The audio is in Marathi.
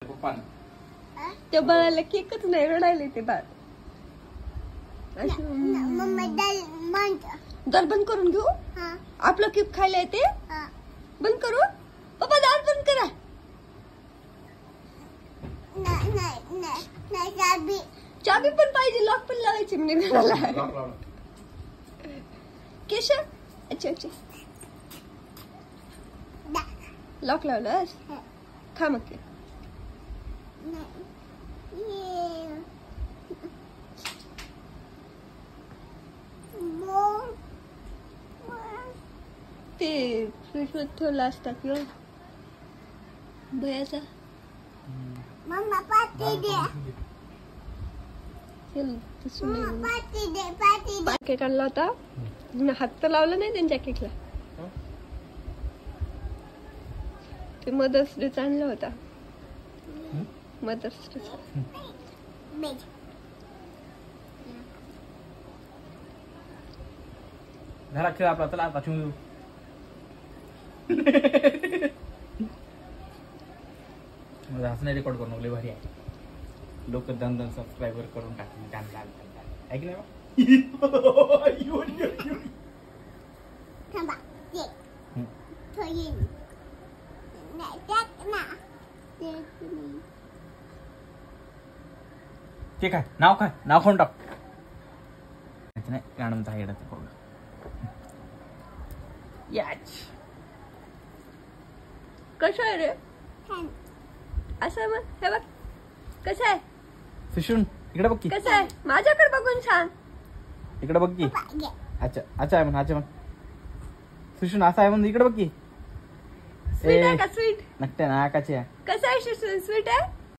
त्या बाळाला केकच नाही, रडायला ते बाळ. दार बंद करून घेऊ. आपलं केक खायला येते. बंद करू पप्पा, दार बंद करा. चाबी पण पाहिजे, लॉक पण लावायची म्हणजे घराला. केशव अच्छा अच्छा लॉक लावलं. खा मग. ते फ्रीज मध्ये ठेवला असता किंवा भयाचा. मम्मा पार्टी दे. केक आणला होता, हात तर लावला नाही त्यांच्या केकला. ते मदर्स डे आणला होता. मदर्स डे घरात खेळ आपला. चला आता चिमू. मला हसणे रेकॉर्ड करून लय भारी आहे. लोक दन सबस्क्राईबर करून टाकतील चॅनल. आहे की नाही? ते काय नाव खाऊन टाक. नाही मॅडमचा हेड कसं आहे रे? असं मग हे बघ कसं आहे. सुशून इकडे बघ की. कसं आहे माझ्याकडे बघून सांग. इकडे बघ की. अच्छा अच्छा आहे म्हण. अच्छा म्हण सुशून असं आहे म्हण. इकडे बघ की. स्वीट आहे का? स्वीट नक्की ना. काची आहे. कसं आहे स्वीट आहे.